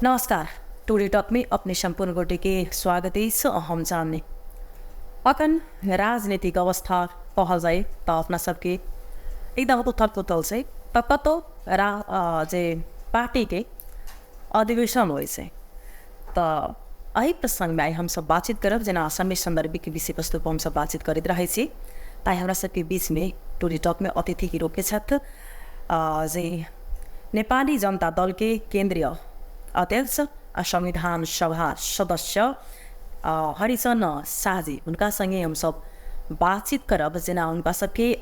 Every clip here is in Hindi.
नमस्कार। टुडे टॉक में अपने संपूर्ण गोटे के स्वागत हम जानने अखन राजनीतिक अवस्था कहल जाए तो अपना सबके एकदम उथल पुथल से कतो जे पार्टी के अधिवेशन हो तो यही प्रसंग में हम सब बातचीत करब जेना असम संदर्भिक विषय वस्तु पर हम सब बातचीत करते रहे छी। ताई हमरा सबके बीच में टुडे टॉक में अतिथि के रूप में छथ जे नेपाली जनता दल के केंद्रीय अध्यक्ष संविधान सभा सदस्य हरिचरण शाहजी उनका संगे हम सब बातचीत करब जेना उनका सबके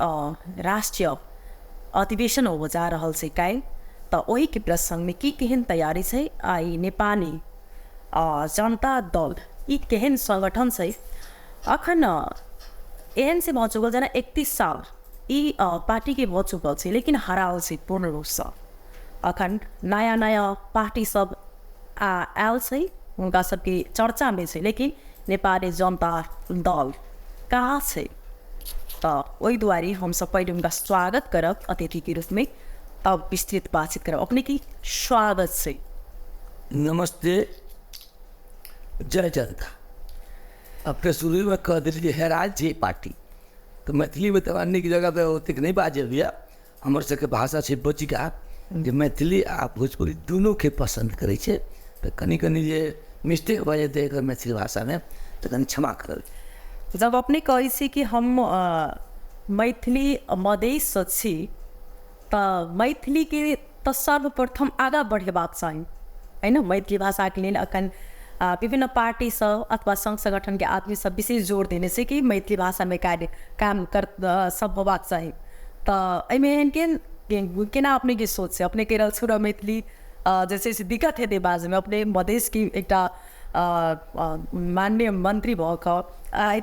राष्ट्रीय अधिवेशन हो जा रहल से काल तो वही के प्रसंग में की केहन तैयारी है आई नेपाली जनता दल ई केहन संगठन से अखन एहन से भऽ चुकल जेना 31 साल ई पार्टी के भऽ चुकल है लेकिन हराल से पूर्ण रूप से अखन नया नया पार्टी सब आयल से उनका सबके चर्चा में है लेकिन नेपाली जनता दल कहाँ से तो वही द्वारे हम सब पहले उनका स्वागत करब अतिथि के रूप में तब विस्तृत बातचीत करब अपने की स्वागत से। नमस्ते, जय जनता। अपने शुरू में कह दिल्ली है राज्य पार्टी तो मैथिली में तवानी की जगह पे ओतेक नहीं बाजे भैया हमर सबके भाषा से बची का जे मैथिली आ भोजपुरी दोनों के पसंद करे छे तो कनी कनी जे मिस्टेक भऽ जेतै एकर मैथिली भाषा में तो कनी क्षमा करब। जब अपने कहे छी कि हम मैथिली मधेश छी तो मैथिली के तो सर्वप्रथम आगा बढ़ेबाक चाही है न। मैथिली भाषा के लिए अखन विभिन्न पार्टी सब अथवा संघ संगठन के आदमी सब विशेष जोर देने से कि मैथिली भाषा में कार्य काम कर सब होबाक चाही तो एहिमे केना अपने के सोच से अपने के छुरा मैथिली जैसे दिक्कत है बाज में अपने मधेश की एक माननीय मंत्री भक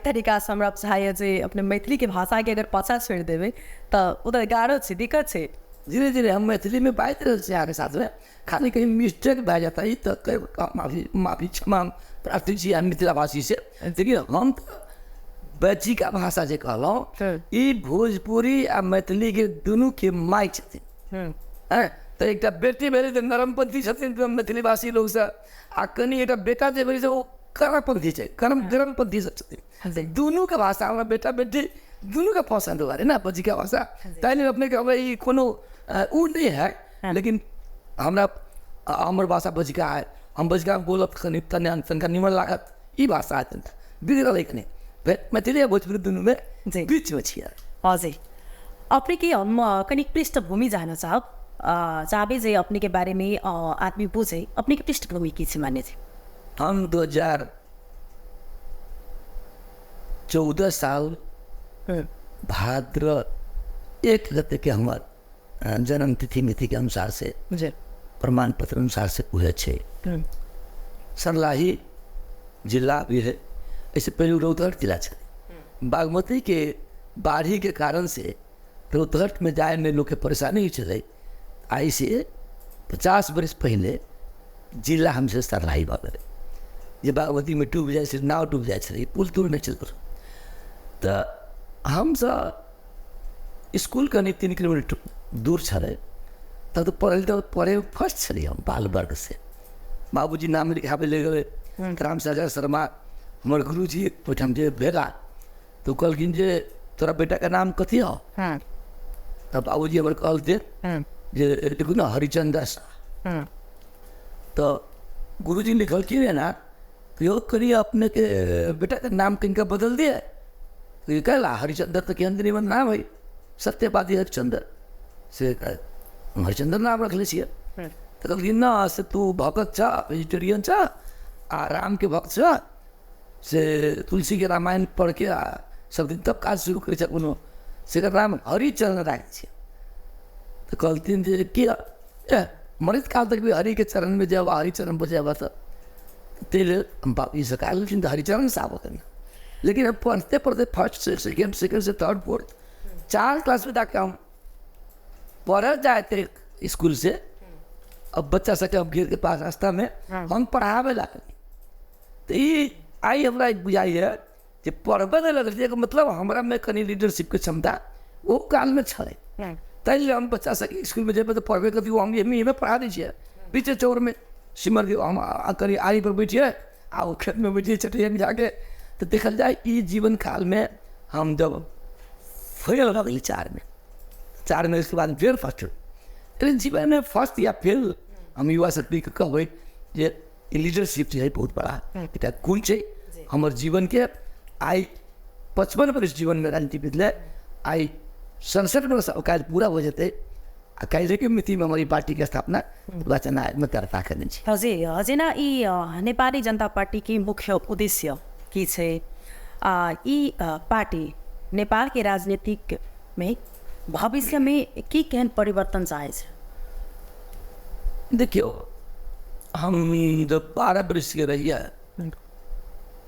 तरीका से हमरा चाहे जे अपने मैथिली के भाषा के अगर पाछा छोड़ देवे तो उधर गाढ़ो है दिक्कत है। धीरे धीरे हम मैथिली में बात रहे हैं आगे साथ में खाली कहीं मिस्टेक बह जाता है तो माफी क्षमा प्रार्थी छी मिथिला भाषी से। देखिए हम बची का भाषा जे कहलौं ई भोजपुरी आ मैथिली के दोनों के माय छथिन तो एक बेटी भेले तो नरमपंथी छथिन तो मैथिली भाषी लोग से आ कनी एक बेटा जे भेले वो करमपंथी छै गरमपंथी छथिन दोनों का भाषा हमरा बेटा बेटी दोनों का पसंद हो ना बची का भाषा ताइले अपने के हमरा ई कोनो उ नहीं है लेकिन हमरा हमर भाषा बचका है हम बचका बोलब कनी तनिका निमन लागत ई भाषा है बिगड़ल है कनी मैथिली भोजपुरी दोनों में बीच में छिया। हजुर अपने की हम कनी पृष्ठभूमि जान चाहबे जे अपने के बारे में आदमी पूछे अपने की पृष्ठभूमि की मान्य थे। हम 2014 साल भाद्र 1 गते के हमार जन्म तिथि मिति के अनुसार से प्रमाण पत्र अनुसार से हुए छे सर्लाही जिला भी है। ऐसे पहले रौतहट जिला छे बागमती के बाढ़ी के कारण से रौतहट में जाए में लोग के परेशानी चले आई से 50 वर्ष पहले जिला हमसे सर्लाही भऽ गेलै जे बागमती में डूब जाए नाव डूब जाए पुल तुल नहीं चल तो हम स्कूल कनी 3 किलोमीटर दूर छे तब तो पढ़े फर्स्ट छे हम बाल वर्ग से बाबूजी नाम लिखाबे ले गए राम सागर शर्मा हमारे गुरुजी ओहिठाम जे भेला तो कहलखिन जे तोरा बेटा का नाम कथी हो तब बाबूजी हमर कहलते जे लिखू ना हरिचंद दास तो गुरुजी लिखलखिन है ना यो करिए अपने के बेटा का नाम किनका बदल दिया तो ये कहला हरिचंद्र तो केंद्र निबंध नाम है सत्यवादी हरिचंद्र से हरिचंद्र नाम रख लीजिए तो कहलखिन ना से तू भगत छ वेजिटेरियन छ आ राम के भक्त छ से तुलसी के रामायण पढ़ के सब दिन तब काज शुरू करे कोनो से नाम हरिचंद्र राख छी तो कहलथिन जे कि मृत काल तक भी हरि के चरण में जब हरिचरण बजाबा तो तेल बापी से कहलथिन हरिचरण साहब करना लेकिन अब पढ़ते पढ़ते फर्स्ट से सेकेंड से थर्ड फोर्थ 4 क्लास में जाके हम पढ़ जाए थे स्कूल से। अब बच्चा सबके अब घेर के पास रास्ता में हम पढ़ावे लगे तो ये आई हमरा बुझाई है कि पढ़बे नहीं लगे मतलब हमरा में कनी लीडरशिप के क्षमता वो काल में छे तैले हम बच्चा सबके स्कूल में जेबे तो पढ़बे कभी हम ये पढ़ा दीजिए पीछे चौर में सिमर के हम करीब आरी पर बैठिए आओ खेत में बैठिए चटिया में जाके तो देखल जाए ये जीवन काल में हम जब फेल हो गए 4 में उसके बाद फिर फर्स्ट लेकिन जीवन में फर्स्ट या फेल हम युवा शक्ति के कहबै जे लीडरशिप है बहुत बड़ा एक गुण है हमारे जीवन के आई 55 वर्ष जीवन में राजनीति बीतले आई 67 वर्ष अवकाश पूरा हो जाते कहिले के मिति में हमारी पार्टी की स्थापना रचना में दर्ता करने हजुर हजुर ना यी नेपाली जनता पार्टी की मुख्य उद्देश्य की छे यी पार्टी नेपाल के राजनीतिक में भविष्य में की केहन परिवर्तन चाहे छे? देखियो हम जब 12 वर्ष के रहिए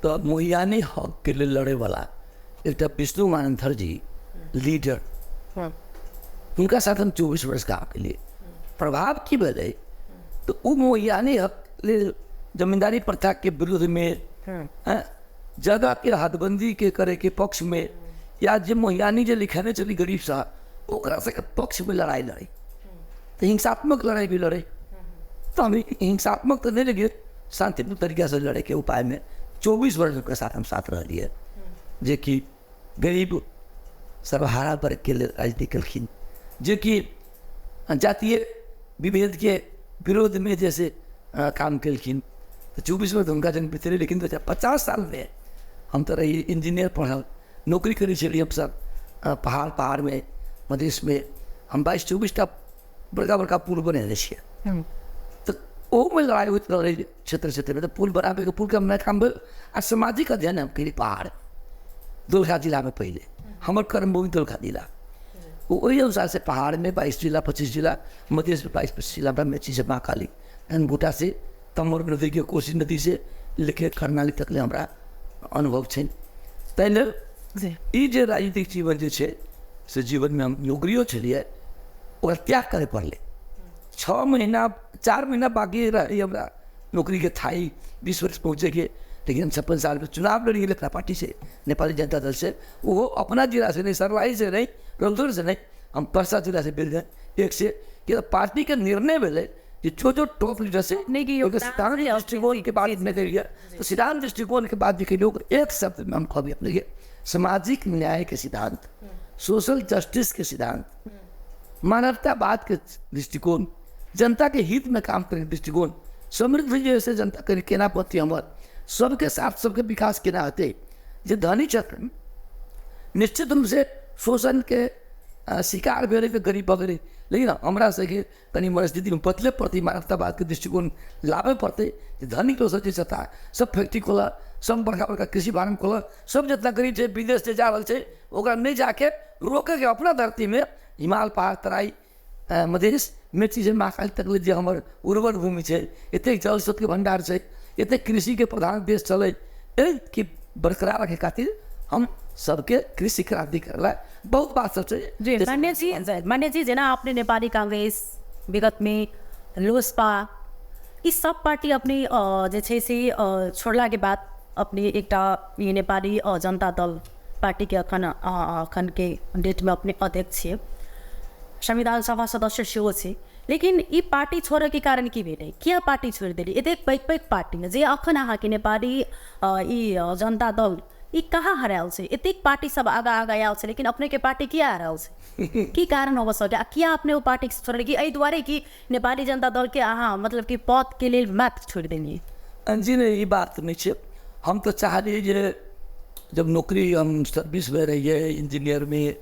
तो मोहियानी हक के लिए लड़े वाला एक विष्णु मानंथर जी लीडर उनका साथ हम 24 वर्ष काम के लिए प्रभाव की वजह तो वो मोहियानी हक जमींदारी प्रथा के विरुद्ध में जगह के हदबंदी के करे के पक्ष में या जो मोहियानी जो लिखाने चली गरीब साहब ओकरा से पक्ष में लड़ाई लड़ी तो हिंसात्मक लड़ाई भी लड़े तो हम हिंसात्मक तो नहीं लगे शांतिपूर्ण तरीके से लड़े के उपाय में 24 वर्ष के साथ हम साथ रह लिए जे कि गरीब सर्वहारा वर्ग के लिए राजनीति कलखिन जो कि जातीय विभेद के विरोध में जैसे काम कलखिन तो 24 वर्ष उनका जन्म बीते लेकिन 50 साल में हम तो रही इंजीनियर पढ़ल नौकरी करी चली हम सब पहाड़ में मधेश में हम 22-24 बड़का बड़का पुल बने रहे तो वो में लड़ाई हुई रही क्षेत्र में तो पुल बनावे के पुल का हमने काम आ सामाजिक अध्ययन हम करी पहाड़ दोलखा जिला में पहले हमारे कर्मभूमि दोलखा जिला वही अनुसार से पहाड़ में 22 जिला 25 जिला मध्य में 22-25 जिला मेची से महाकाली भूटा से तमोर नदी के कोसी नदी से लेके कर्णाली तक ले हमारा अनुभव है तैले ये जो राजनीतिक जीवन जो है से जीवन में हम नौकरियों चलिए और त्याग करे पड़े 4 महीना बाकी रही हमारा नौकरी के थाई 20 वर्ष पहुँचे के लेकिन हम 56 साल में चुनाव लड़िए लेखना पार्टी से नेपाली जनता दल से वो अपना जिला से नहीं सरवाही से नहीं रंगदौर से नहीं हम पर्सा जिला से मिल गए एक से कि पार्टी के निर्णय मिले जो टॉप लीडर से सिद्धांत दृष्टिकोण के बाद में दे तो सिद्धांत दृष्टिकोण के बाद भी लोग एक शब्द में हम कभी अपने सामाजिक न्याय के सिद्धांत सोशल जस्टिस के सिद्धांत मानवतावाद के दृष्टिकोण जनता के हित में काम करने दृष्टिकोण समृद्ध जैसे जनता के केना पति हमार सबके साथ सबके विकास केना होते जो धनी क्षेत्र निश्चित रूप से शोषण के शिकार भेले के गरीब वगैरह लेकिन हमारा से तनी परिस्थिति में बदले प्रति मानवतावाद के दृष्टिकोण लाभे पड़ते धनी तो सोचे जता सब फैक्ट्री खोला सब बड़का बड़का कृषि फार्म खोला सब जितना गरीब है विदेश से जा रहा है ओकरा नहीं जाके रोके के अपना धरती में हिमाल पहाड़ तराई मधेश मेची से महाकाली तक जो हमारे उर्वर भूमि है इतने जल स्रोत के भंडार है इतने कृषि के प्रधान देश चले कि बरकरार रखे खातिर हम सबके कृषि क्रांति करला बहुत बात सब जी मान्य जी जना आपने नेपाली कांग्रेस विगत में लोसपा इस सब पार्टी अपनी जैसे से छोड़ला के बाद अपनी एक ये नेपाली जनता दल पार्टी के अखन के डेट में अपने अध्यक्ष है संविधान सभा सदस्य सेहो छे लेकिन ये पार्टी छोड़े के कारण की भेले क्या पार्टी छोड़ दिली एते पैक पार्टी में जे अखन अहाँ के नेपाली ये जनता दल ये कहाँ हरायल से एतेक पार्टी सब आगा आयल से लेकिन अपने के पार्टी क्या हरायल से की कारण हो सके क्या अपने वो पार्टी छोड़ कि एहि दुआरे कि नेपाली जनता दल के अहाँ मतलब कि पद के लिए मात्र छोड़ देनी जी नहीं ये बात नहीं है हम तो चाह रहे जे जब नौकरी हम सर्विस में रहिए इंजीनियर में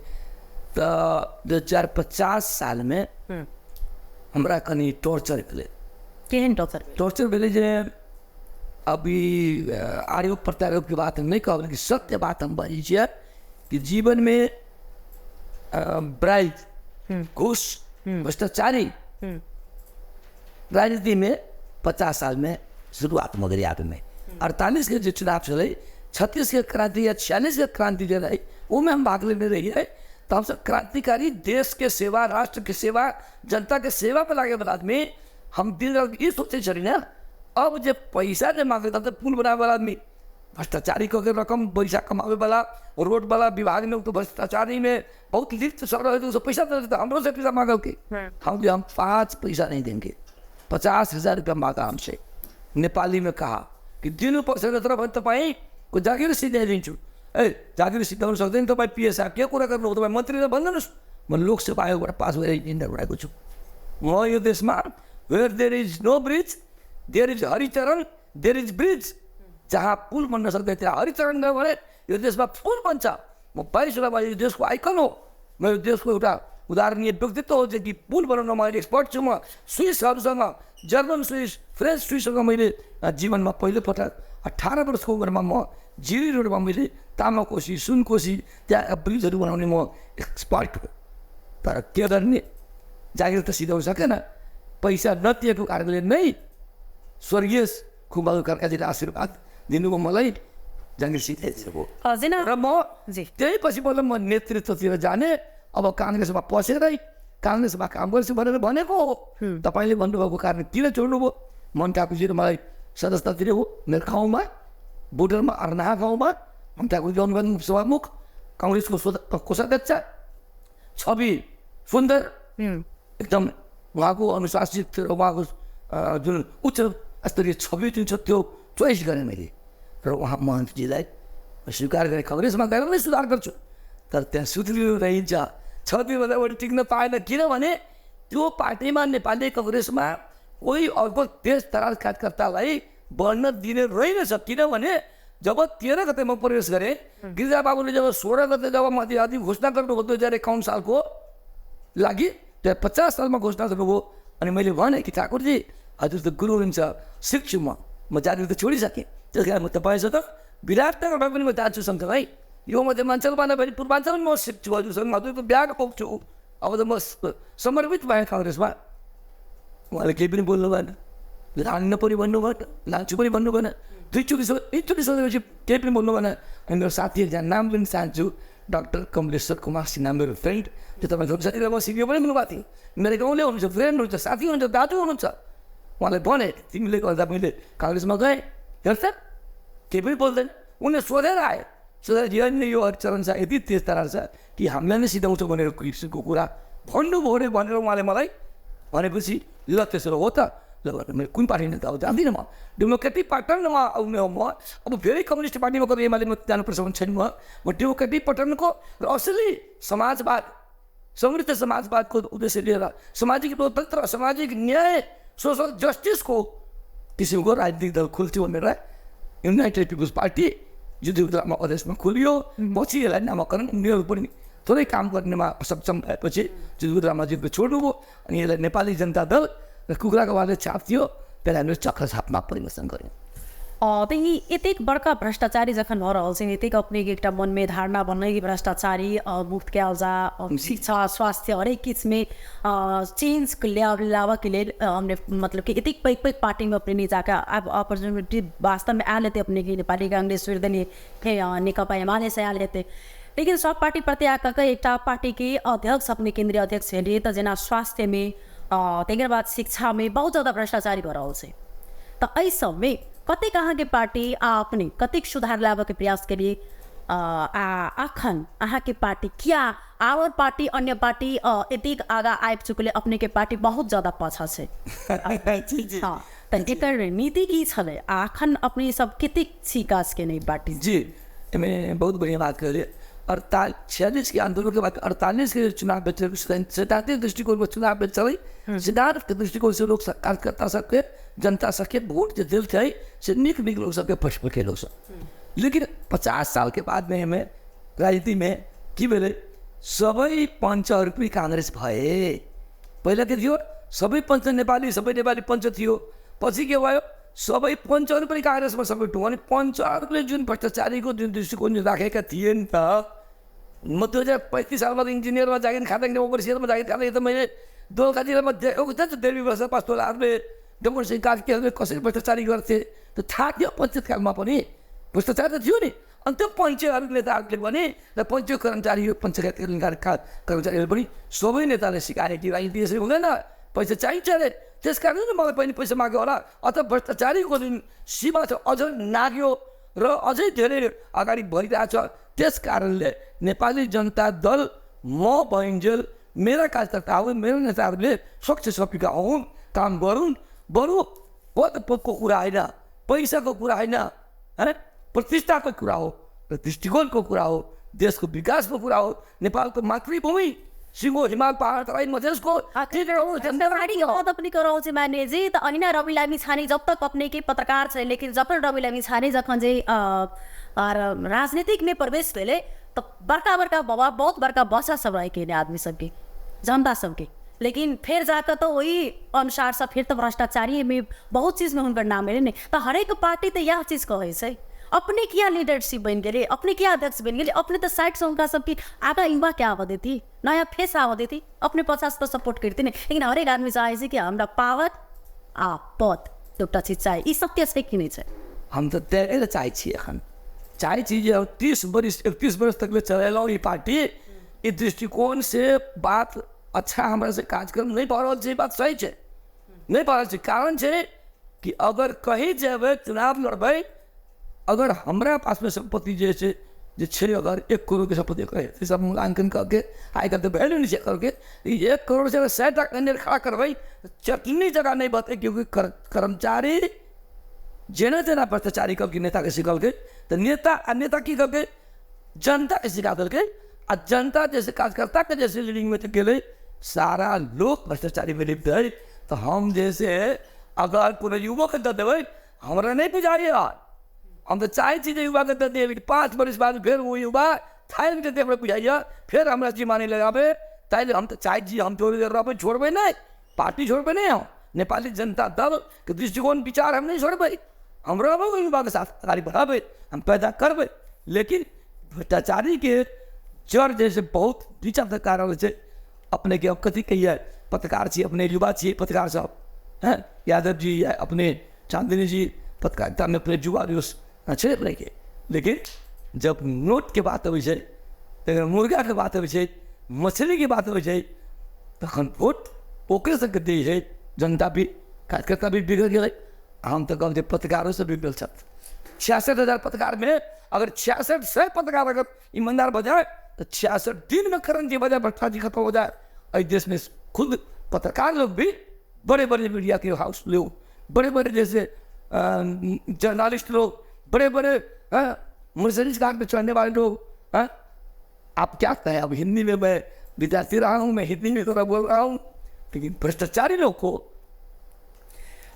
तो 2050 साल में हमरा कनी टॉर्चर भेले केहन टॉर्चर भेले जे अभी आरोप प्रत्यारोप की बात हम नहीं कहब लेकिन सत्य बात हम बाजी छियै कि जीवन में ब्राइब घूस भ्रष्टाचारी राजनीति में 50 साल में शुरुआत मगरी आप में 48 के जो चुनाव चले 36 के क्रांति या 46 के क्रांति जो रही वो में हम भाग लेने रही है तो हम सब क्रांतिकारी देश के सेवा राष्ट्र के सेवा जनता के सेवा पर लागे बाद में हम दिन ये सोचे चली ना अब जब पैसा जब मांगे तो पुल बनावे वाला आदमी भ्रष्टाचारी को रकम पैसा कमावे वाला रोड वाला विभाग में तो भ्रष्टाचारी में बहुत लिप्त सब रहे तो पैसा देते हमरो से पैसा मांगो के हम 5 पैसा नहीं देंगे 50,000 रुपया मांगा हमसे, नेपाली में कहा कि दिनुपर्छ नत्र भने तपाईँको जागिर सिधाइदिन्छु। जागिर सिधाउनु सक्दैन तपाईँ, पिएस साहब के कुरा गर्नु हो, तपाईँ मन्त्रीलाई भन्नुहोस्। म लोकसभा आयोगबाट पास भएर इन्जिनियर बनाएको छु। म यो देशमा where there is no bridge there is Haricharan there is bridge, जहाँ पुल बन्न सक्दैन त्यहाँ हरिचरण गयो भने यो देशमा पुल बन्छ। म 22 वटा यो देशको आइकन हो, म यो देशको एउटा उदाहरणीय व्यक्तित्व हो कि पुल बनाउनमा अहिले एक्सपर्ट छु। म स्विसहरूसँग, जर्मन स्विस, फ्रेन्च स्विससँग मैले जीवनमा पहिलोपटक 18 वर्षको उमेरमा म जिरी रोडमा मैले तामाकोसी, सुनकोसी त्यहाँ ब्रिजहरू बनाउने म एक्सपर्ट हो। तर के गर्ने, जागिर त सिधाउन सकेन। पैसा नदिएको कारणले नै स्वर्गीय खुमबहादुर खड्काजीले आशीर्वाद दिनुभयो मलाई, जागिर सिधाइदिनुभयो। र म त्यही पछि बोल्दा म नेतृत्वतिर जाने, अब काङ्ग्रेसमा पसेरै काङ्ग्रेसमा काम गर्छु भनेर भनेको हो। तपाईँले भन्नुभएको कारण किन छोड्नुभयो? मन ठाकुरजी मलाई सदस्यता दिनु हो मेरो गाउँमा, बोर्डरमा अर्नाहा गाउँमा। मन ठाकुरजी आउनुभयो सभामुख, काङ्ग्रेसको कोषाध्यक्ष, छवि सुन्दर, एकदम उहाँको अनुशासित र उहाँको जुन उच्च स्तरीय छवि जुन छ त्यो चोइस गरेँ मैले। र उहाँ महन्तजीलाई स्वीकार गरेँ, काङ्ग्रेसमा गएर नै सुधार गर्छु। तर त्यहाँ सुध्रियो रहन्छ, 6 दिनभन्दा बढी टिक्न पाएन। किनभने त्यो पार्टीमा नेपाली काङ्ग्रेसमा कोही अर्को देश तराज कार्यकर्तालाई बढ्न दिने रहेनछ। किनभने जब 13 गते म प्रवेश गरेँ, गिरिजाबाबुले जब 16 गते जब मध्यावधि घोषणा गर्नुभयो 2051 सालको लागि, त्यहाँ 50 सालमा घोषणा गर्नुभयो। अनि मैले भनेँ कि ठाकुरजी हजुर त गुरु हुनुहुन्छ, सिक्छु म जागिर त छोडिसकेँ। त्यस कारण म तपाईँसँग विराटनगरमा पनि म जान्छु सँगसँगै, यो मध्य माञ्चलमा नभए पूर्वाञ्चलमा म सिक्छु हजुरसँग, हजुरको बिहाको पुग्छु। अब त म समर्पित भएँ काङ्ग्रेसमा। उहाँले केही पनि बोल्नु भएन, लान्न पनि भन्नु भएन, लान्छु पनि भन्नु भएन। दुईचोटि सोधेपछि केही पनि बोल्नु भएन। अनि मेरो साथी जहाँ नाम पनि चाहन्छु, डाक्टर कमलेश्वर कुमार सिन्हा, मेरो फ्रेन्ड, त्यो तपाईँको साथीलाई म सिक्यो पनि भन्नुभएको थिएँ। मेरो गाउँले हुनुहुन्छ, फ्रेन्ड हुनुहुन्छ, साथी हुनुहुन्छ, दाजु हुनुहुन्छ। उहाँलाई भने तिमीले गर्दा मैले काङ्ग्रेसमा गएँ, हेर्छ केही पनि बोल्दैन। उनले सोधेर आए, सोधेर यो हरिचरण छ यति तेज तरार छ कि हामीलाई नै सिधाउँछ भनेर किसिमको कुरा भन्नुभयो अरे भनेर उहाँले मलाई भनेपछि ल त्यसो हो त, ल मैले कुन पार्टी नेता हो जान्दिनँ, म डेमोक्रेटिक पार्टनमा आउने हो। म अब फेरि कम्युनिस्ट पार्टीमा गएर एमालेमा जानुपर्छ भने छैन। म डेमोक्रेटिक पार्टनको र असली समाजवाद, समृद्ध समाजवादको उद्देश्य लिएर सामाजिक लोकतन्त्र, सामाजिक न्याय, सोसल जस्टिसको किसिमको राजनीतिक दल खोल्छु भनेर युनाइटेड पिपुल्स पार्टी युद्धमा अध्यक्षमा खोलियो। पछि यसलाई नामाकरण उनीहरू पनि थोरै काम गर्नेमा सक्षम भएपछि जुद्धरामाजीले छोड्नुभयो। अनि यसलाई नेपाली जनता दल र कुखुराको बारे छाप थियो, त्यसलाई हामीले चक्र छापमा परिवर्तन गऱ्यौँ। त्यही यतिक बड़का भ्रष्टाचारी जखन भऽ रहल छै, यतिक अपने एकटा मनमे धारणा बनने कि भ्रष्टाचारी मुक्त कयल जा, शिक्षा, स्वास्थ्य हरेक किस में चेंज लावा के लिए हमने मतलब कि यतिक पैक पैक पार्टी में अपने जाकर अब अपॉर्चुनिटी वास्तव में आ लेते अपने की नेपाली कांग्रेस निर्दलीय नेकपा एमाले से आ लेते। लेकिन सब पार्टी प्रति आकर एक पार्टी के अध्यक्ष अपने केंद्रीय अध्यक्ष हेरिए तो जना स्वास्थ्य में तेकर बाद शिक्षा में बहुत ज़्यादा भ्रष्टाचारी भऽ रहल छै। तो एहि सबमे कते कहाँ के पार्टी अपने कतिक सुधार लाबे के प्रयास के लिए आखन अहाँ के पार्टी क्या आवर पार्टी अन्य पार्टी एतिक आगा आबि चुकले अपने के पार्टी बहुत ज्यादा पाछा छै। हाँ एकर नीति की छले आखन अपने सब कतिक छिकास के नहीं पार्टी जी। मैं बहुत बढ़िया बात कर रही 46 के आंदोलन के बाद 48 के चुनाव में सिद्धांत दृष्टिकोण में चुनाव में चले, सिद्धांत के दृष्टिकोण से लोग कार्यकर्ता सबके जनता सबके वोट जो दिल थे से निक लोग सबके पक्ष के लोग सब। लेकिन 50 साल के बाद में हमें राजनीति में कि बोले सबै पंचहरू पनि कांग्रेस भए। पहिला के थियो सबै पंच नेपाली, सबै नेपाली पंच थियो। पछि के भयो सबै पंचहरू पनि कांग्रेसमा समेट्यो। अनि पंचहरूले जुन भ्रष्टाचारीको जुन दृष्टिकोण राखेका थिए नि त, म 2035 सालमा इन्जिनियरमा जागिर खाँदा ओभरसियरमा जागिर खाँदा त मैले दोलखा जिल्लामा देखेको छ देवी वर्ष पास्तोलाहरूले डम्बर सिंह कार्कीहरूले कसरी भ्रष्टाचारी गर्थे त थाहा थियो। पञ्चायत कालमा पनि भ्रष्टाचार त थियो नि। अनि त्यो पञ्चायत नेताहरूले भने र पञ्चायत कर्मचारी पञ्चायत कर्मचारीहरू पनि सबै नेताले सिकाए कि राजनीति यसरी हुँदैन, पैसा चाहिन्छ अरे, त्यस कारण मलाई पनि पैसा माग्यो होला। अथवा भ्रष्टाचारीको जुन सीमा छ अझ नाग्यो र अझै धेरै अगाडि भइरहेछ। त्यस कारणले नेपाली जनता दल म भइन्जेल मेरा कार्यकर्ता हुन्, मेरो नेताहरूले सक्छ सकेका हुन्, काम गरून्, बरु पद को कुरा होइन, पैसाको कुरा होइन, है प्रतिष्ठाको कुरा हो र दृष्टिकोणको कुरा हो, देशको विकासको कुरा हो। नेपालको मातृभूमि सिङ्गो हिमाल पहाड तराई मधेसको अपनी करो से माने जी तो अनिना रवि लामी छाने जब तक अपने के पत्रकार छे, लेकिन जब रवि लामी छाने जखन जे राजनीतिक में प्रवेश भेले तो बड़का बड़का बाबा बहुत बड़का बसा सब रहे के आदमी सबके, जनता सबके, लेकिन फिर जाकर तो वही अनुसार से फिर तो भ्रष्टाचारी में बहुत चीज में उनका नाम है। तो हर एक पार्टी तो यह चीज कहे से अपने क्या लीडरशिप बन गए, अपने क्या अध्यक्ष बन गए, अपने तो साइड से उनका सबकी आगा युवा क्या आवा थी, नया फेस आवा थी, अपने 50 तो सपोर्ट करती नहीं, लेकिन हर एक आदमी चाहे कि हमारा पावर पद एउटा चीज चाहिए, ये सत्य से कि नहीं चाहिए। हम तो तय चाहिए चाहे चीज 30 वर्ष 31 वर्ष तक चलेलौं ये पार्टी, ये दृष्टिकोण से बात अच्छा हमारे से कार्यक्रम नहीं पा रहा है, बात सही है नहीं पा रहा है। कारण है कि अगर कहीं जेबे चुनाव लड़बे, अगर हमारा पास में संपत्ति जैसे अगर 1 करोड़ की संपत्ति कहे सब मूल्यांकन करके आय करते वैल्यू नहीं चेक करके 1 करोड़ से 100 लाख खड़ा करवाई चटनी जगह नहीं बते, क्योंकि कर्मचारी जेना जेना भ्रष्टाचारी करके नेता के सिकल के तो नेता की करके जनता के सिखा करके, और जनता जैसे कार्यकर्ता के जैसे लीडिंग में के सारा लोग भ्रष्टाचारी में लिप्त है। तो हम जैसे अगर पूरे युवा के दे देवे हमारा नहीं बुझाइए यार, हम तो चाहे चीजें युवा के दे देवे 5 वर्ष बाद फिर वो युवा थाई देते हमें बुझाइए, फिर हमारा जी माने लगावे ताइले हम तो चाहे जी हम छोड़बे नहीं, पार्टी छोड़बे नहीं, हम नेपाली जनता दल के दृष्टिकोण विचार हम नहीं छोड़बे, हम युवा के साथ अगाडि बढ़ाबे, हम पैदा करबे। लेकिन भ्रष्टाचारी के जड़ जैसे बहुत नीचा कारण से अपने के कथी कहिए पत्रकार छी, अपने युवा छी पत्रकार साहब हैं, यादव जी या अपने चांदनी जी पत्रकारिता में अपने युवा दिवस अच्छे रहे। लेकिन जब नोट के बात हो जाए, मुर्गा के बात हो जाए, मछली की बात हो जाए, तखन वोट ओकरे से दी है, जनता भी कार्यकर्ता भी बिगड़ गए। हम तो कहते पत्रकारों से बिगड़ल छत 66,000 पत्रकार में अगर 66 पत्रकार अगर ईमानदार बजाए तो 66 दिन में करण की वजह भ्रष्टाचारी खत्म हो जाए। इस देश में खुद पत्रकार लोग भी बड़े बड़े मीडिया के हाउस लोग, बड़े बड़े जैसे जर्नलिस्ट लोग, बड़े बड़े मर्सिडीज कार पे चढ़ने वाले लोग, आप क्या कहें। अब हिंदी में मैं विद्यार्थी रहा हूँ, मैं हिंदी में थोड़ा बोल रहा हूँ, लेकिन भ्रष्टाचारी लोग को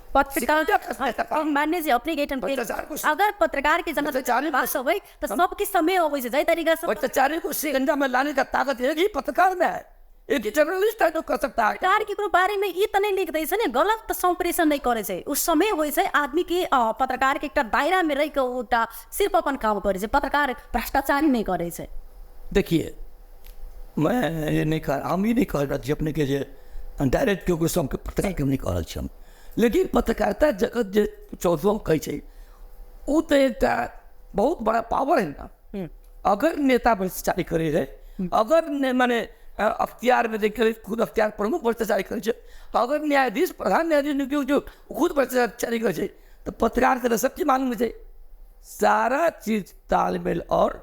पत्रकार मान्य जी अपने गेटन पे अगर पत्रकार के जनता बात हो गई तो सबके समय हो गई जाए तरीका से भ्रष्टाचारी को सिकंजा में लाने का ताकत है कि पत्रकार में है, एक जर्नलिस्ट है जो कर सकता है। पत्रकार के बारे में ये तो नहीं लिख दै छै ने, गलत संप्रेषण नहीं करे छै, उस समय होइ छै आदमी के पत्रकार के एक दायरा में रह के उटा सिर्फ अपन काम करे छै, पत्रकार भ्रष्टाचारी नहीं करे छै। देखिए मैं ये नहीं कह, हम ये नहीं कह रहा अपने के डायरेक्ट क्योंकि सब पत्रकार के नहीं कह रहा, लेकिन पत्रकारिता जगत जो चौथों कही है वो तो एक बहुत बड़ा पावर है ना। अगर नेता भ्रष्टाचारी करे है, अगर माने अख्तियार में देख खुद अख्तियार प्रमुख भ्रष्टाचारी करे, अगर न्यायाधीश प्रधान न्यायाधीश जो खुद भ्रष्टाचारी करे तो पत्रकार के सबके मालूम है सारा चीज तालमेल और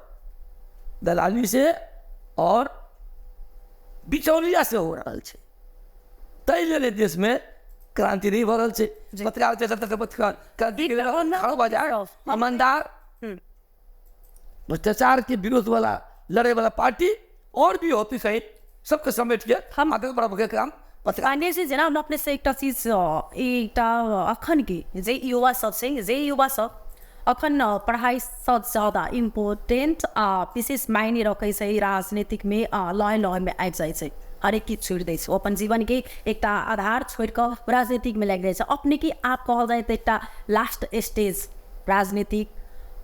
दलाली से और बिचौलिया से हो रहा है। तैले देश में क्रांति नहीं भरल से पत्रकार ईमानदार भ्रष्टाचार के विरोध वाला लड़े वाला पार्टी और भी होती सही सबके समेट के हम आगे बढ़ा काम पत्रकार से जेना हम अपने से एक चीज एक अखन की जे युवा सब से जे युवा सब अखन पढ़ाई से ज़्यादा इम्पोर्टेंट विशेष मायने रखे से राजनीतिक में लॉ में आबि जाए छै, हरेक चीज छोड़ दै छै, अपन जीवन के एक आधार छोड़ कर राजनीतिक में लग जाए छै। अपने की आप कहल जाए तो एक लास्ट स्टेज राजनीतिक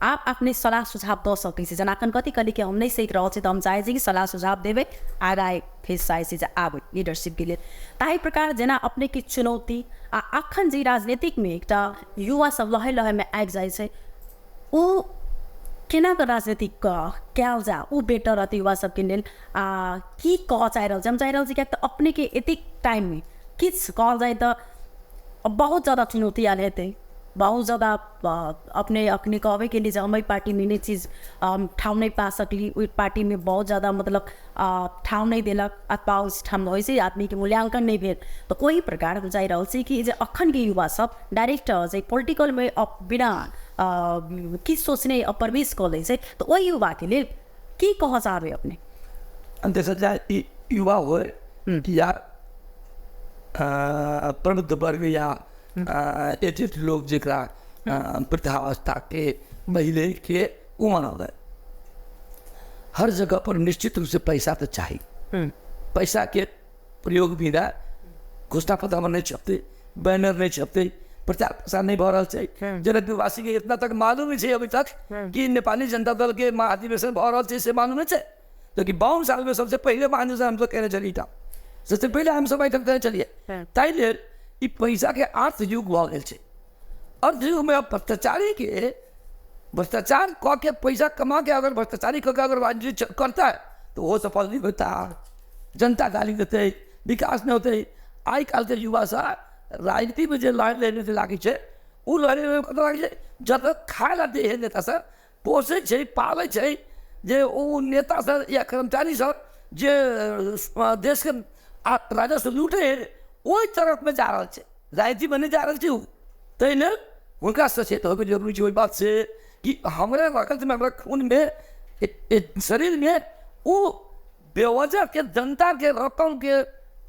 आप अपने सलाह सुझाव दे सकै छी, जेना अखन कथी कली के हम नहीं सीख रहे थे तो हम चाहे कि सलाह सुझाव देवे आगे फेस चाहे आब लीडरशिप के लिए। ताही प्रकार जेना अपने की चुनौती अखन जी राजनीतिक में एक युवा सब लहे लहे में आबि जाए छै, वो केना के राजनीतिक कयल जा वो बेटर रहते युवा सबके लेल की कह चाह रहल हम चाह रहल क्या तो अपने के एतिक टाइम में किछ कहल जाए तो बहुत ज़्यादा चुनौती आयल हेतै, बहुत ज़्यादा अपने अपने कहवे के लिए हमारी पार्टी में चीज़ ठाउँ नहीं पा सकली, उस पार्टी में बहुत ज़्यादा मतलब ठाउँ नहीं दिलक अथवा उस ठाउँ वैसे आदमी के मूल्यांकन नहीं भेल। तो कोई प्रकार जाइ रहल छै कि जे अखन के युवा सब डायरेक्ट जे पॉलिटिकल में बिना की सोचने प्रवेश कर लै छै, तो वही युवा के लिए की कह चाहबे अपने? देखा जाए युवा हो या प्रबुद्ध वर्ग या एजेड लोग जरा वृद्धावस्था के महिला के उम्र हो गए, हर जगह पर निश्चित रूप से पैसा तो चाहिए। पैसा के प्रयोग बिना घोषणा पत्र नहीं छपते, बैनर नहीं छपते, प्रचार प्रसार नहीं भ रहा है। जनकपुरवासी के इतना तक मालूम नहीं है अभी तक कि नेपाली जनता दल के महाधिवेशन भ रहा है, से मालूम नहीं है। तो कि 52 साल में सबसे पहले महाधिवेशन हम तो कहने चली था, सबसे पहले हम सब कहने चलिए। ताइले ई पैसा के अर्थ युग भ गए छै। अर्थ युग में अब भ्रष्टाचारी के भ्रष्टाचार क के पैसा कमा के अगर भ्रष्टाचारी क के अगर राजनीति करता है तो वो सफल नहीं होता, जनता गाली देते, विकास नहीं होते। आई काल के युवा सा राजनीति में जो लड़ लेने से लागे छे, उ लड़े में कत लागे छे जब तक खाए ला दे नेता से पोसे छे, पाले छे, जे उ नेता से या कर्मचारी से जे देश के राजस्व लूटे वही तरफ में जा रहा है, राजनीति में नहीं जा रहा है। तैने उनका सचेत होकर जरूरी है। वही बात से कि हमारे रक्त में, हमारे खून में, शरीर में वो बेवजह के जनता के रकम के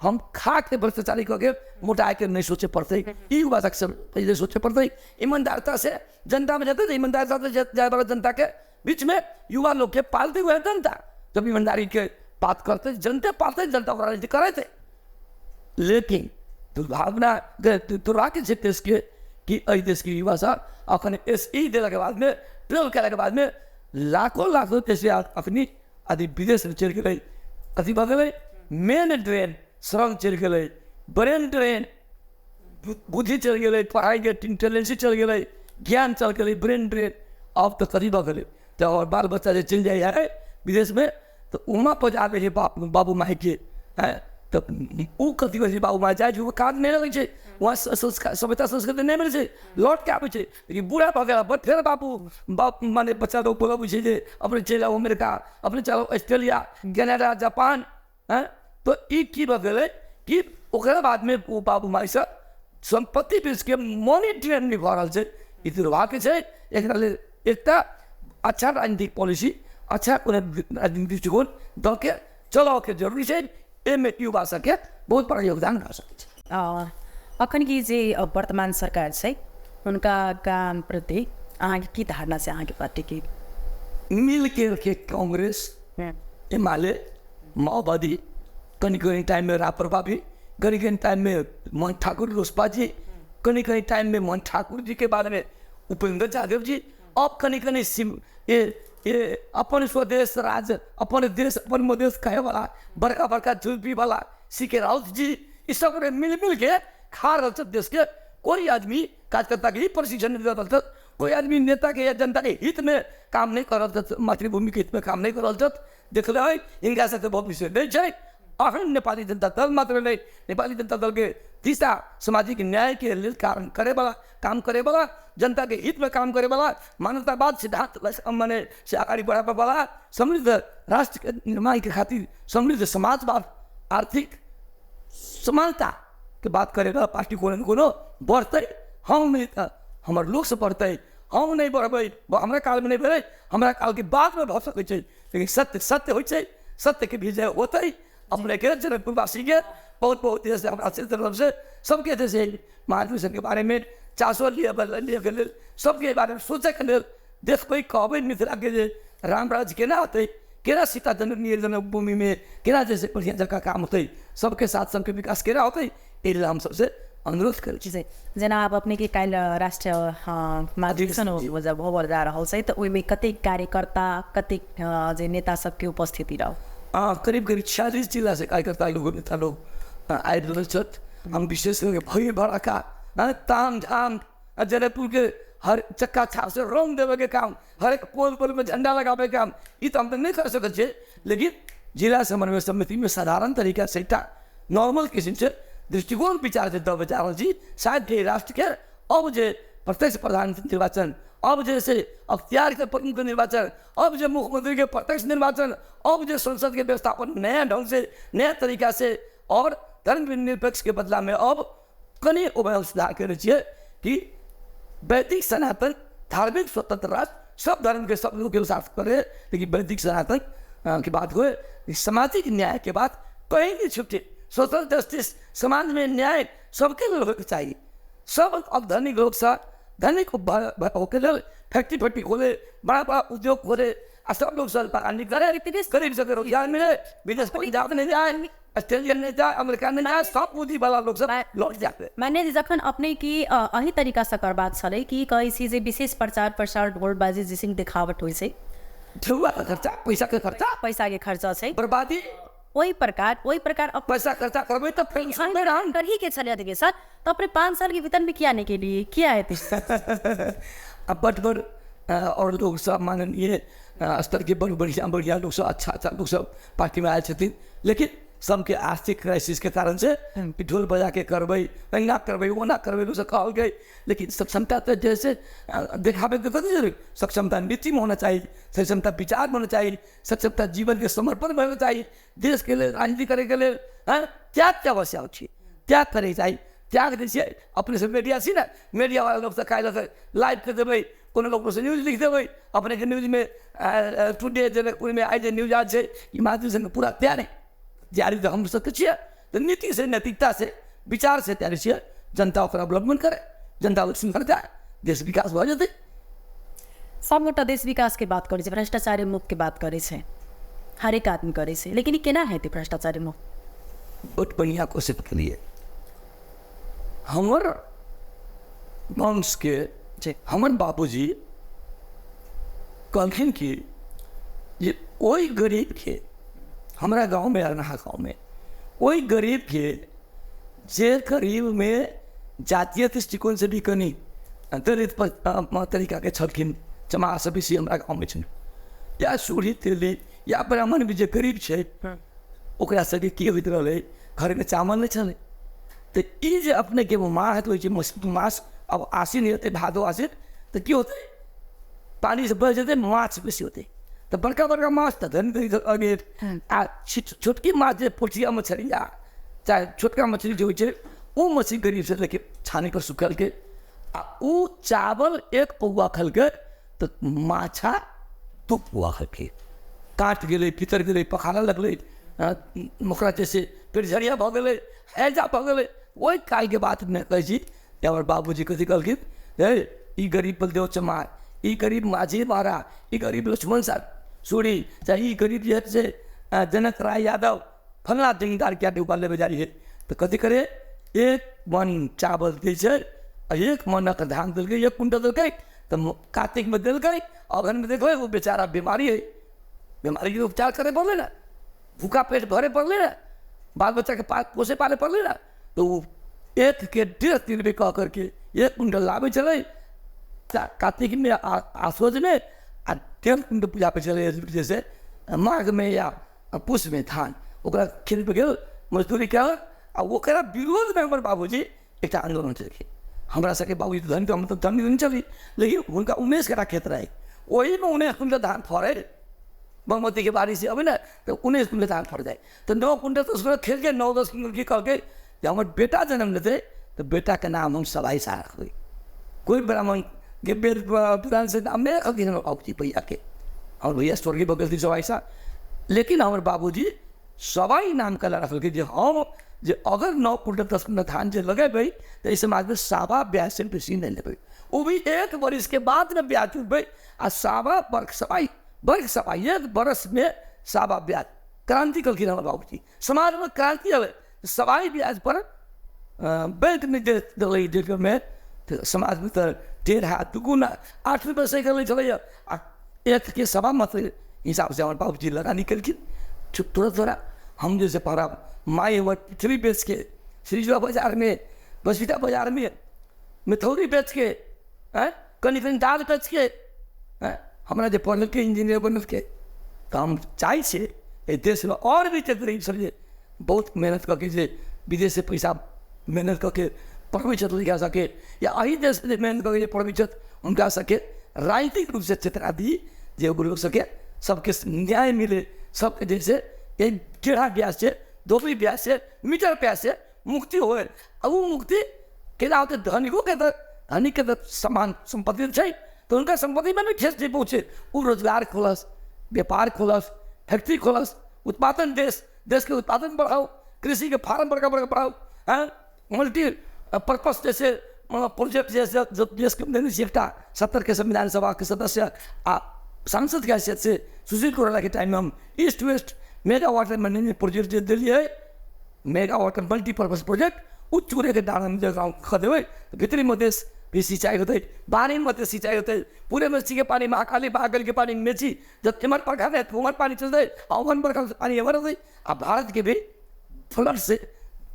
हम खा के भ्रष्टाचारी करके मोटाए के नहीं सोचे पड़ते, ये बात अक्सर पहले सोचे पड़ते। ईमानदारता से जनता में जाते थे, ईमानदारता से ज़्यादा जनता के बीच में युवा लोग के पालते हुए जनता जब ईमानदारी के बात करते, जनता पालते, जनता को राजनीति करे थे। लेकिन दुर्भावना दुर्भाग्य से देश के कि देश की युवा सा अपने SE देने के बाद में, 12 करने के बाद में लाखों देश अपनी आदि विदेश में चल गए, अति बदले मेन ड्रेन श्रम चल गए, ब्रेन ड्रेन बुद्धि चल गए, पढ़ाई के इंटेलिजेंसी चल गए, ज्ञान चल गए, ब्रेन ड्रेन अब तो करीब गए। तो और बाल बच्चा जो चल जाए विदेश में तो उमा पर जाते बाबू माई के है, तो वो कथी कहै छै बाबू माई जाए वो काज नहीं लगे छै, वहाँ सभ्यता संस्कृति नहीं मिले, लौट के आबे छै। लेकिन बूढ़ा भऽ गेला पर फिर बाप माने बच्चा लोग बोलबे छै जे अपने चलि आओ अमेरिका, अपने चलो ऑस्ट्रेलिया, कनाडा, जापान है। तो ई की भऽ गेलै कि ओकरा बाद में वो बाबू माई से संपत्ति बेच के मनी ट्रेन नहीं भऽ रहल छै। ई दुर्भाग्य छै। एकरा लेल एकटा अच्छा राजनीतिक पॉलिसी, अच्छा राजनीतिक दृष्टिकोण दऽ के चलाओ के जरूरी है। एमे युवा सबके बहुत बड़ा योगदान रह सकते हैं। अखन की जे वर्तमान सरकार है उनका काम प्रति अहाँ की धारणा से अहाँ की पार्टी की? मिल के कांग्रेस, एमाले, माओवादी, कहीं टाइम में राप्रपा भी, कहीं टाइम में मोहन ठाकुर लोसपा जी, कहीं टाइम में मोहन ठाकुर जी के बारे में उपेंद्र यादव जी, अब कहीं ये अपन स्वदेश राज, अपन देश, अपन मदेश कहे वाला बड़का बड़का झुलपी वाला CK राउत जी, इस सब मिल के खा रहा देश के। कोई आदमी कार्यकर्ता के ही प्रशिक्षण नहीं देता, कोई आदमी नेता के या जनता के हित में काम नहीं कर रहा, मातृभूमि के हित में काम नहीं कर रहा। देख रहे इनका से बहुत विषय नहीं है। अहम नेपाली जनता दल मात्र नहीं, नेपाली जनता दल के दिशा सामाजिक न्याय के लिए काम करे वाला, जनता के हित में काम करे वाला, मानवतावाद सिद्धांत माने से आगे बढ़ावे वाला, समृद्ध राष्ट्र के निर्माण के खातिर समृद्ध समाजवाद, आर्थिक समानता के बात करेगा पार्टी कोनो बढ़ते। हम नहीं हमारे लोग से बढ़ते, हम नहीं बढ़े, हमारे काल में नहीं बढ़े, हमारा काल के बाद में बहुत सके। लेकिन सत्य हो, सत्य के विजय होते। अपने के जनकपुरवासी के बहुत देश तरफ से सबके जैसे महाधिवेशन के बारे में 400 लिए सबके बारे में सोचे के लिए देश कोई कहबे मिथिला के रामराज केना होते, केना सीता जन्मभूमि में केना जैसे बढ़िया जगह काम होते, सबके साथ सबके विकास केना होते, ये हम सबसे अनुरोध कर चीज़ जेना आप अपने के काल राष्ट्रीय महाधिवेशन हो जा रहा है, तो ओहिमे कतेक कार्यकर्ता, कतेक जे नेता सबके उपस्थिति रहो? करीब 46 जिला से कार्यकर्ता लोग, नेता लोग आए रहे। हम विशेष करके भव्य भड़का ताम झाम जनकपुर के हर चक्का छाप से रंग देवे के काम, हर एक पोल में झंडा लगावे के काम, ये तो हम तक नहीं कर सकते। लेकिन जिला समन्वय समिति में साधारण तरीका से नॉर्मल किस्म से दृष्टिकोण विचार से दब विचार जी शायद राष्ट्र के अब जो प्रत्यक्ष प्रधानमंत्री निर्वाचन, अब जैसे अख्तियार के प्रमुख निर्वाचन, अब जो मुख्यमंत्री के प्रत्यक्ष निर्वाचन, अब जो संसद के व्यवस्थापन नया ढंग से नया तरीका से, और धर्मनिरपेक्ष के बदला में अब कहीं सुधार करना चाहिए कि वैदिक सनातन धार्मिक स्वतंत्र राष्ट्र सब धर्म के सब लोगों के साथ करे, लेकिन वैदिक सनातन की बात हो, सामाजिक न्याय के बाद कहीं नहीं छुटे, सोशल जस्टिस, समाज में न्याय सबके लिए होना चाहिए। सब अब धनिक लोग सा धनिक होके फैक्ट्री फैक्ट्री खोले, बड़ा बड़ा उद्योग खोले, और सब लोग सर पानी करे, गरीब से रोजगार मिले, विदेश पर जाते नहीं जाए, ऑस्ट्रेलिया नहीं जाए, अमेरिका नहीं जाए, सब बुद्धि वाला लोग सब लौट जाते। मैंने जखन अपने की अही तरीका से कर बात छलै कि कई चीजें विशेष प्रचार प्रसार ढोलबाजी जिसिंग दिखावट होइ छै, ठुआ का खर्चा, पैसा के खर्चा छै, बर्बादी, वही प्रकार अब पैसा खर्चा करबे तो पेंशन में रहन कर ही के चले देंगे सर, तो अपने 5 साल के वेतन में क्या आने के लिए क्या है अब बट और लोग सब माननीय स्तर के बढ़िया लोग सब अच्छा लोग सब पार्टी में आए थे, लेकिन सबके आर्थिक क्राइसिस के कारण से ढोल बजा के करबई, ना करबई, वो ना करबई लोग कहल गई, लेकिन सक्षमता तो जैसे दिखावे के कथी जरूरी, सक्षमता नीति में होना चाहिए, सक्षमता विचार में होना चाहिए, सक्षमता जीवन के समर्पण में होना चाहिए, देश के लिए राजनीति करे के लिए त्याग क्या आवश्यक है, त्याग करे चाहिए, त्याग जैसे अपने से मीडिया सी ना, मीडिया वाला लोग कहे लाइव कर देवे, कोनो लोग से न्यूज लिख देवे, अपने के न्यूज में टुडे जनकपुर में आज न्यूज आज से माध्यम से पूरा तैयार है, जारी तो हम सबके छिए, तो नीति से नैतिकता से विचार से तैयारी छिए, जनता ओकरा अवलंबन करे, जनता कर जाए, देश विकास हो जाते। सब गोटा देश विकास के बात करे, भ्रष्टाचारी मुक्त के बात करे, हरेक आदमी करे, लेकिन केना है भ्रष्टाचारी मुक्त? बहुत बढ़िया कोशिश करिए। हमर वंश के हमर बाबूजी कहलखिन कि ये वही गरीब के हमारा गांव में अरनहा गांव में वही गरीब के जे गरीब में जातीय दृष्टिकोण से भी कनी दलित तरीका के छलखिन जमा सब बेसी हमारा गांव में छन्, या सूढ़ी तेली या ब्राह्मण भी जे गरीब छै ओकरा सबके की होइत रहलै, घर में चावल नहीं छलै, तो ये जे अपने के माँ है तो मास अब आसीन होते भादो आसीन, तो की होते पानी से बढ़ जाते, माछ बेसी होते, तो बड़का बड़का माछ तो धन अमीर, आ छोटकी माछ जो पोठिया मछली या चाहे छोटका मछली जो है वो मछली गरीब से लेके छाने पर सुखल के आ वो चावल एक पौवा खल के, तो माछा 2 पौवा खल के काट गए, भीतर गए, पखाना लगल, मुखरा जैसे फिर झरिया भ गए, हैजा भ गए, वही काल के बात में कहे छी। हमारे बाबूजी कथी कहलखिन, ई गरीब बलदेव चमार, ई गरीब माझी महारा, ई गरीब लक्ष्मण साहब सूरी, चाहे ई गरीब जे से जनक राय यादव फलना जमींदार क्या डूबा ले जारी है, तो कथी करे 1 मन चावल दी है, 1 मन का धान दिल गई, 1 कुंटल दिल गई, तो कार्तिक में दिल गई, अगन में देखो वो बेचारा बीमारी है, बीमारी के उपचार करे पड़े ना, भूखा पेट भरे पड़े ना, बाल बच्चा के पास पोसे पाले पड़े ना, तो 1 के 1.5 रुपये कह करके 1 कुंटल लावे चले, कार्तिक में आसोज में 1.5 कुंटल पूजा पे चले, जैसे माघ में या पुष में धान ओकरा खेत पे गए मजदूरी क्या आ वो करा विरोध में हमारे बाबूजी एक आंदोलन चले, हमारा सके बाबूजी तो धन तो हम तो धन नहीं चली, लेकिन उनका 19 कट्ठा खेत रहे, वही में 19 कुंटल धान फरे, बागमती के बारिश से अभी ना तो 19 कुंटल धान फर जाए, तो 9 कुंटल तो उसमें खेल के 9-10 कुंटल की करके जब हमारे बेटा जन्म लेते तो बेटा का नाम हम सवाई सा रख दी, कोई ब्राह्मण के बेर पुराण से नाम मेरे खी बाबूजी भैया के, और भैया स्वर्गीय बगल थी सवाई सा, लेकिन हमारे बाबूजी सवाई नाम का रख के जो हम जो अगर 9 कुंटल 10 कुंटल धान जो लगे भाई तो इस समाज में 1.25 पैसे नहीं ले, वो भी 1 वर्ष के बाद में ब्याज भाई, आ 1.25 सवाई 1 वर्ष में 1.25 ब्याज क्रांति कल की हमारे बाबूजी समाज में क्रांति है, सवाई ब्याज पर बैंक में दे में तो समाज में तो 1.5 2 8 रुपये से कर चले, 1 के 1.25 मत हिसाब से हमारे बाबूजी लगा निकल के थोड़ा हम जैसे पढ़ा माई पृथ्वी बेच के श्रीजुआ बाजार में बसविटा बाजार में मिथौरी बेच के कहीं दाल बेच के हमारा जो पढ़ल के इंजीनियर बनल के, तो हम चाहिए देश में और भी गरीब सब बहुत मेहनत करके जे विदेश से पैसा मेहनत करके पढ़बै छथि लिखा सके या अही देश के मेहनत करके पढ़बै छथि उनका सके राजनीतिक रूप से चेतना दी जे लोग सके सबके न्याय मिले, सबके जैसे ये टेढ़ा ब्याज से दोबी ब्याज से मीटर ब्याज से मुक्ति हो। अब वो मुक्ति केना होते धनिकों के धनिक के समान संपत्ति है तो उनका संपत्ति में भी ठेस नहीं पहुँचे। वो रोजगार खोलस, व्यापार खोलस, फैक्ट्री खोलस, उत्पादन देश के उत्पादन बढ़ाओ, कृषि के फार्म बड़का बड़का बढ़ाओ, मल्टी पर्पस जैसे प्रोजेक्ट जैसे जो देश के एकटा 70 के संविधान सभा के सदस्य सांसद के हैसियत से सुशील कोइराला के टाइम में हम east west mega water management project Delhi है, मेगा वाटर मल्टीपर्पज प्रोजेक्ट उ चूरे के डाँडा में जगह खदेवे तो भित्री मधेश भी सिंचाई होते, बानी में सिंचाई होते, पूरे मेची के पानी महाकाली महाकाली के पानी मेची जब इमर बरखा है तो उमर पानी चलते अवन बरखा पानी एवर होते। अब भारत के भी फ्लड से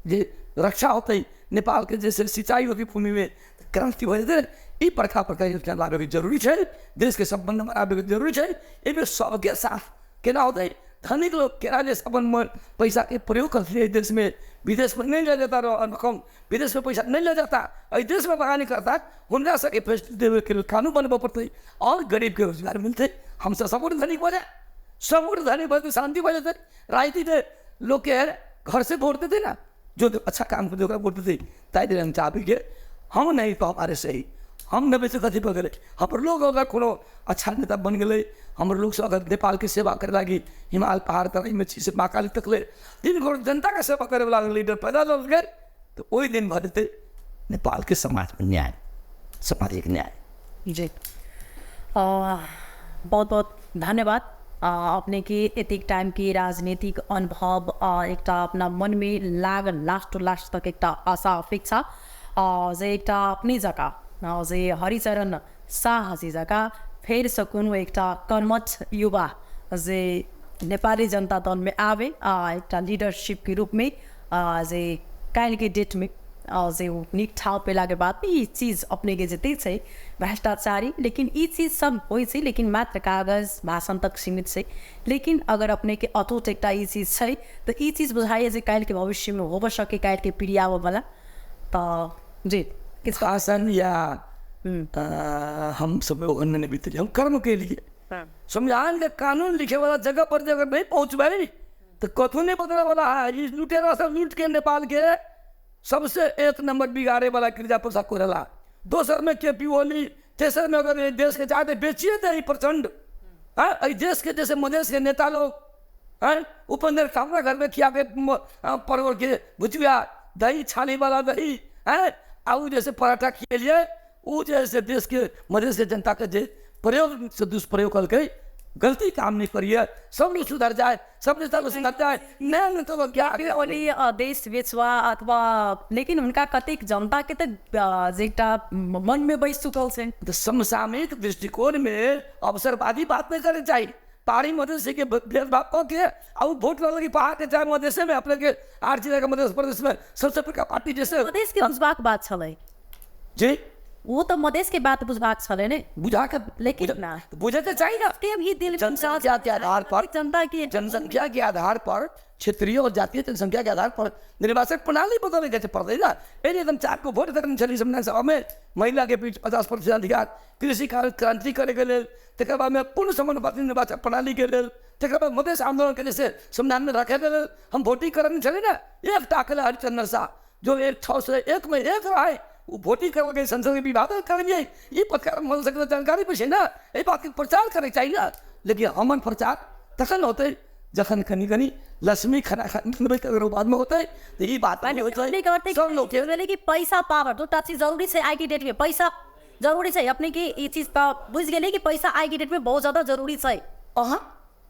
जे रक्षा होते नेपाल के जैसे सिंचाई होती भूमि में क्रांति हो जाते ये प्रकार योजना लाने की जरूरी है, देश के संबंध में आने की जरूरी है। ये सबके साथ केना होता है धनिक लोग केना जे संबंध में पैसा के प्रयोग करते हैं देश में, विदेश में नहीं ले जाता रकम, विदेश में पैसा नहीं ले जाता और देश में लगानी करता उनका सके देवे के कानून बनवा पड़ते और गरीब के रोजगार मिलते। हम संपूर्ण धनिक बने, संपूर्ण धनिक बने शांति बने थे। राजनीति थे लोग के घर से वोटते थे ना, जो अच्छा काम करते वोटते थे ताई दिन हम चाहते के हम नहीं तो हमारे सही हम नबे से कथी पकड़े हमारे लोग अगर कोनो अच्छा नेता बन गए हमारे लोग से अगर नेपाल की सेवा करे लगी हिमालय पहाड़ तक में से महाकाली तक ले दिन को जनता का सेवा करे वाला लीडर पैदा हो गए तो वही दिन भरते नेपाल के समाज में न्याय, सामाजिक न्याय। जी बहुत बहुत धन्यवाद अपने की एतिक टाइम की राजनीतिक अनुभव एक अपना मन में लाग लास्ट तक एक आशा अपेक्षा जे एक अपनी जगह जे हरिचरण शाह जी जगह फिर सकून एक कर्मठ युवा जे नेपाली जनता दल में आवे एक लीडरशिप के रूप में जे कल के डेट में जे निक ठाव पे लागे बाद ये चीज़ अपने के जते है भ्रष्टाचारी, लेकिन ये चीज़ सब हो लेकिन मात्र कागज भाषण तक सीमित है। लेकिन अगर अपने के अटूट एक ये चीज़ है तो ये चीज़ बुझाइए जे कल के भविष्य में हो सके कल के पीढ़ी आवे वाला तो जी किस शासन या हम सब अन्य बीते हम कर्म के लिए संविधान के कानून लिखे वाला जगह पर अगर नहीं पहुँच पाए तो कथू नहीं बदला वाला है। लुटेरा सब लूट के नेपाल के सबसे एक नंबर बिगाड़े वाला गिरिजा प्रसाद कोइराला, दोसर में के पी ओली, तेसर में अगर देश के जाते बेचिए थे प्रचंड देश के जैसे मधेश के नेता लोग उपेंद्र कामरा घर में खिया के परवल के भुजिया दही छाली वाला दही आउ जैसे पराठा खिए लिए वो जैसे देश के मधेश के जनता के जे प्रयोग से दुष्प्रयोग करके गलती काम नहीं करिए सब लोग सुधर जाए, सब नेता लोग सुधर जाए नहीं तो क्या देश बेचवा अथवा लेकिन उनका कतिक जनता के जेटा मन में बैस चुकल से तो समसामयिक दृष्टिकोण में अवसरवादी बात नहीं करनी चाहिए। पहाड़ी मधेश के भेदभाव के अब वोट लगी पहाड़ के चाहे मधेश में अपने के 8 जिला के मध्य प्रदेश में सबसे बड़का पार्टी जैसे मधेश के बुझबाक बात छले जी वो तो मधेश के बात बुझबाक छले ने बुझा कर लेकिन ना बुझे तो चाहिए ना ये दिल जनसंख्या के आधार पर जनता की जनसंख्या के आधार पर क्षेत्रीय और जातीय जनसंख्या के आधार पर निर्वाचन प्रणाली बदलने कैसे पड़ रही ना एकदम चार को वोट करने चली संविधान सभा में महिला के बीच 50% अधिकार, कृषि क्रांति करे के लिए तक बाद में पूर्ण समानुपाती निर्वाचन प्रणाली के लिए तक बाद मधेश आंदोलन के जैसे संविधान में रखे के हम वोटिंग करने चले ना एक टाकला हरिचंद्र शाह जो 6 से 1 में 1 रहा वो वोटिंग करके संसद में विवादन करेंगे ये पत्रकार मिल सकता जानकारी पे ना ये बात के प्रचार करे चाहिए ना। लेकिन हमन प्रचार तखन होते जखन कनी कनी लक्ष्मी खाना खाने अगर बाद में होता है तो ये बात नहीं होता है। सब लोग कि पैसा पावर दो चीज जरूरी है आज की डेट में पैसा जरूरी है अपने की ये चीज बुझ गए कि पैसा आज की डेट में बहुत ज्यादा जरूरी है।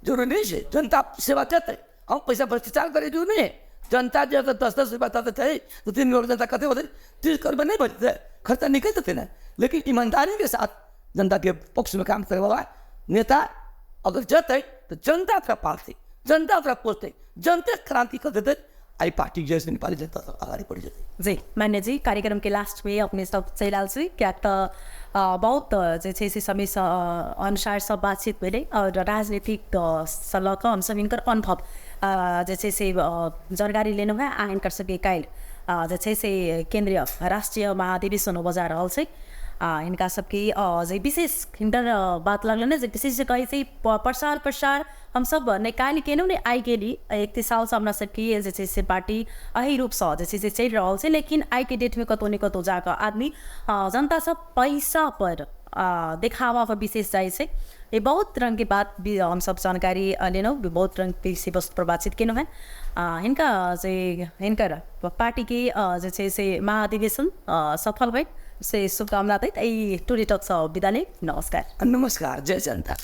जरूरी नहीं है जनता सेवा चाहते हम पैसा भ्रष्टाचार करे जो नहीं है जनता जब 10-10 रुपया बताते थे तो 3 करोड़ जनता कहते होते 30 करोड़ नहीं बचते खर्चा निकलते थे ना। लेकिन ईमानदारी के साथ जनता के पक्ष में काम करे वाला नेता अगर जाते तो जनता का पालते जनता का पोसते जनता क्रांति कर देते आई पार्टी जैसे नेपाली जनता आगे बढ़ जाती। जी मान्य जी कार्यक्रम के लास्ट में अपने सब चैलाल से क्या बहुत जैसे समय अनुसार सब बातचीत मिले और राजनीतिक सलाह हम सब इनकर अनुभव जैसे से जानकारी लेना है आयन कर सके कायल जे छै से केंद्रीय राष्ट्रीय महाधिवेशन हो बजा रहल छै। इनका सबके जे विशेष हिनकर बात लगल ने जे विशेष कहै छै प्रसार हम सब निकाल के ने आई गेली 31 साल से हमरा सबके जे छै से पार्टी अही रूप से जे छै से चल रहल छै। लेकिन आई के डेट में कतौ न कतौ जाकर आदमी जनता सब पैसा पर दिखावा पर विशेष जाए छै। ये बहुत रंग के बात भी हम सब जानकारी लेनौ, बहुत रंग के विषय वस्तु पर बातचीत केनौ है। हिनकर पार्टी के जे छै से महाधिवेशन सफल भई से शुभकामना दैत टुडे टॉक विदा ले। नमस्कार। नमस्कार, जय जनता।